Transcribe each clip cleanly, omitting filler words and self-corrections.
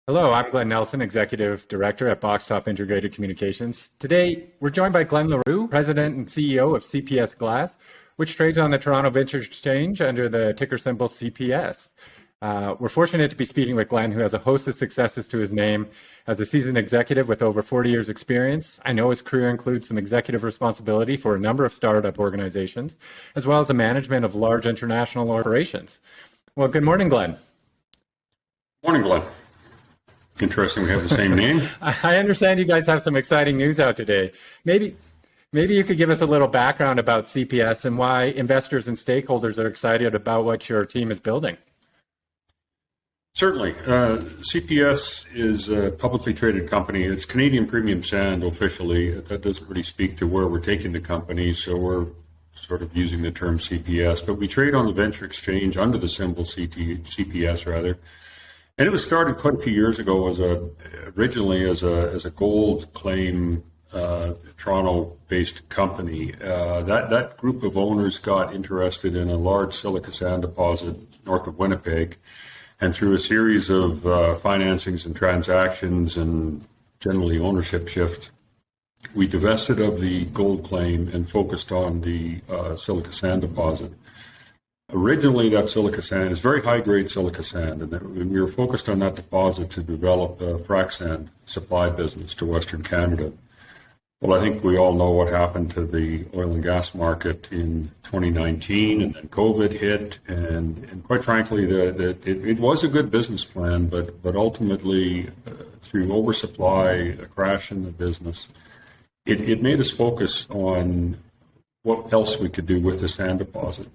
Hello, I'm Glenn Nelson, Executive Director at Box Top Integrated Communications. Today, we're joined by Glenn Leroux, President and CEO of CPS Glass, which trades on the Toronto Venture Exchange under the ticker symbol CPS. We're fortunate to be speaking with Glenn, who has a host of successes to his name as a seasoned executive with over 40 years' experience. I know his career includes some executive responsibility for a number of startup organizations, as well as the management of large international operations. Well, good morning, Glenn. Morning, Glenn. Interesting we have the same name. I understand you guys have some exciting news out today. Maybe you could give us a little background about CPS and why investors and stakeholders are excited about what your team is building. Certainly. CPS is a publicly traded company. It's Canadian Premium Sand officially. That doesn't really speak to where we're taking the company, so we're sort of using the term CPS. But we trade on the Venture Exchange under the symbol CPS rather. And it was started quite a few years ago originally as a gold claim Toronto-based company. That group of owners got interested in a large silica sand deposit north of Winnipeg, and through a series of financings and transactions and generally ownership shift, we divested of the gold claim and focused on the silica sand deposit. Originally, that silica sand is very high-grade silica sand, and we were focused on that deposit to develop a frac sand supply business to Western Canada. Well, I think we all know what happened to the oil and gas market in 2019, and then COVID hit, and quite frankly, it was a good business plan, but ultimately, through oversupply, a crash in the business, it made us focus on what else we could do with the sand deposit.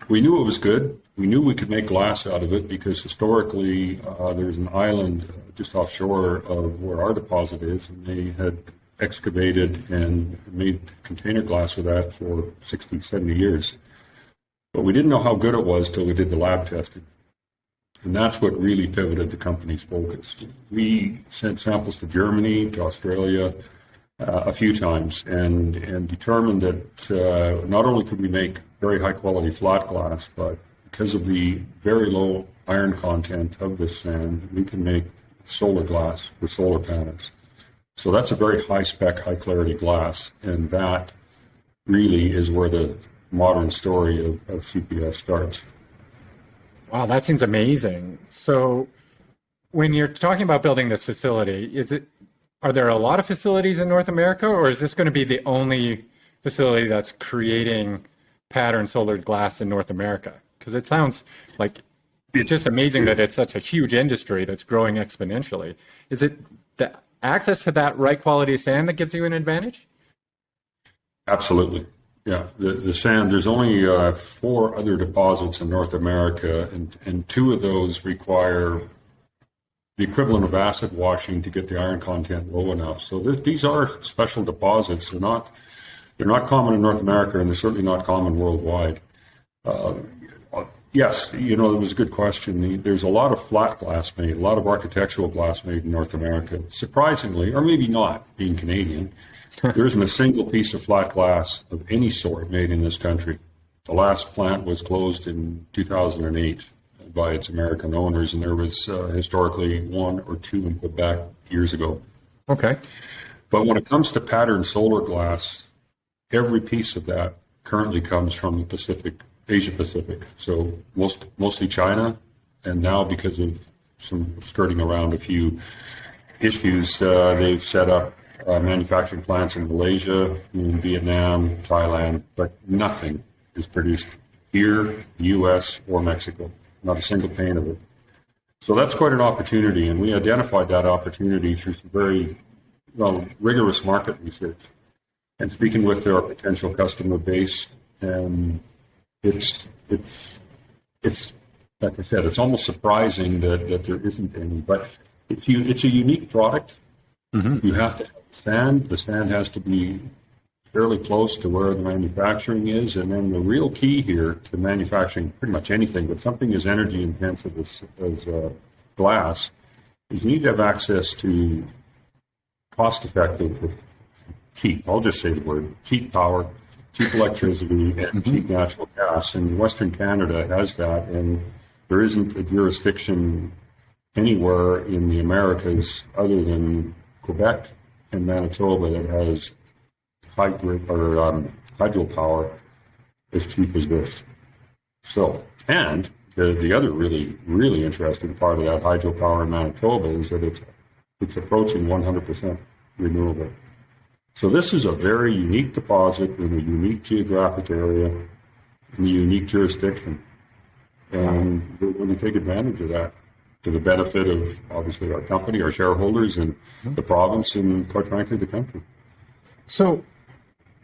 We knew it was good. We knew we could make glass out of it because historically there's an island just offshore of where our deposit is, and they had excavated and made container glass with that for 60, 70 years. But we didn't know how good it was till we did the lab testing. And that's what really pivoted the company's focus. We sent samples to Germany, to Australia, a few times and determined that not only could we make very high quality flat glass, but because of the very low iron content of this sand, we can make solar glass for solar panels. So that's a very high spec, high clarity glass, and that really is where the modern story of CPS starts. Wow, that seems amazing. So when you're talking about building this facility, are there a lot of facilities in North America, or is this going to be the only facility that's creating pattern solar glass in North America? Because it sounds like it's just amazing that it's such a huge industry that's growing exponentially. Is it the access to that right quality sand that gives you an advantage? Absolutely. Yeah. The sand, there's only 4 other deposits in North America, and 2 of those require the equivalent of acid washing to get the iron content low enough. So these are special deposits. They're not common in North America, and they're certainly not common worldwide. Yes, it was a good question. There's a lot of flat glass made, a lot of architectural glass made in North America. Surprisingly, or maybe not, being Canadian, there isn't a single piece of flat glass of any sort made in this country. The last plant was closed in 2008 by its American owners, and there was historically 1 or 2 in Quebec years ago. Okay. But when it comes to patterned solar glass, every piece of that currently comes from the Asia Pacific. So mostly China, and now because of some skirting around a few issues, they've set up manufacturing plants in Malaysia, in Vietnam, Thailand, but nothing is produced here, U.S. or Mexico. Not a single pane of it. So that's quite an opportunity, and we identified that opportunity through some very rigorous market research and speaking with our potential customer base. And it's like I said, it's almost surprising that there isn't any, but it's a unique product. Mm-hmm. You have to have sand. The sand has to be fairly close to where the manufacturing is, and then the real key here to manufacturing pretty much anything, but something as energy intensive as glass, is you need to have access to cost-effective, cheap, I'll just say the word, cheap power, cheap electricity, and cheap natural gas, and Western Canada has that, and there isn't a jurisdiction anywhere in the Americas other than Quebec and Manitoba that has hydropower as cheap as this. So, and the other really interesting part of that hydropower in Manitoba is that it's approaching 100% renewable. So this is a very unique deposit in a unique geographic area in a unique jurisdiction. And we're going to take advantage of that to the benefit of, obviously, our company, our shareholders, and the province, and quite frankly, the country. So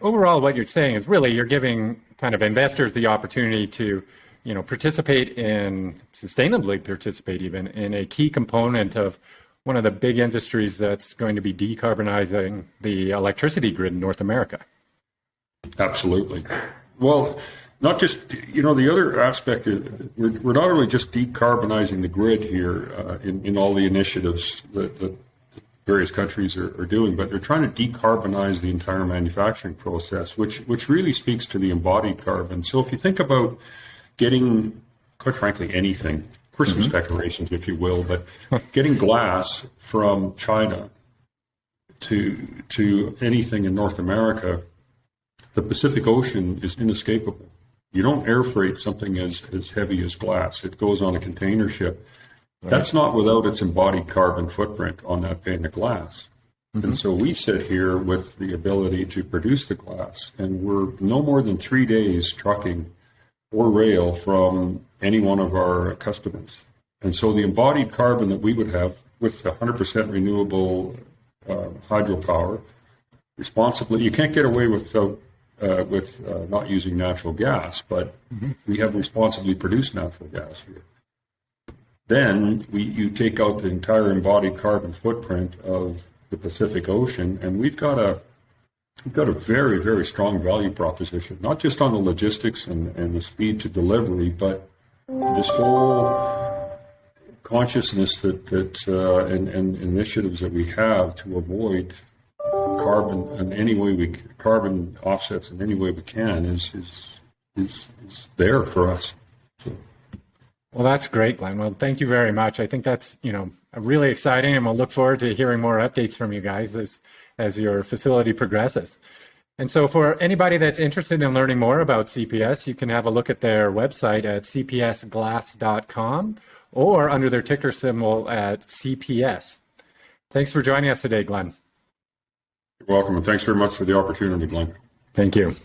overall, what you're saying is really you're giving kind of investors the opportunity to, sustainably participate even in a key component of one of the big industries that's going to be decarbonizing the electricity grid in North America. Absolutely. Well, not just, the other aspect is we're not only just decarbonizing the grid here in all the initiatives that various countries are doing, but they're trying to decarbonize the entire manufacturing process, which really speaks to the embodied carbon. So if you think about getting, quite frankly, anything, Christmas decorations, if you will, but getting glass from China to anything in North America, the Pacific Ocean is inescapable. You don't air freight something as heavy as glass. It goes on a container ship. Right. That's not without its embodied carbon footprint on that pane of glass. And so we sit here with the ability to produce the glass, and we're no more than 3 days trucking or rail from any one of our customers. And so the embodied carbon that we would have with 100% renewable hydropower, responsibly, you can't get away with not using natural gas, but we have responsibly produced natural gas here. Then you take out the entire embodied carbon footprint of the Pacific Ocean, and we've got a very, very strong value proposition, not just on the logistics and the speed to delivery, but this whole consciousness that and initiatives that we have to avoid carbon offsets in any way we can is there for us. So. Well, that's great, Glenn. Well, thank you very much. I think that's really exciting, and we'll look forward to hearing more updates from you guys as your facility progresses. And so for anybody that's interested in learning more about CPS, you can have a look at their website at cpsglass.com or under their ticker symbol at CPS. Thanks for joining us today, Glenn. You're welcome, and thanks very much for the opportunity, Glenn. Thank you.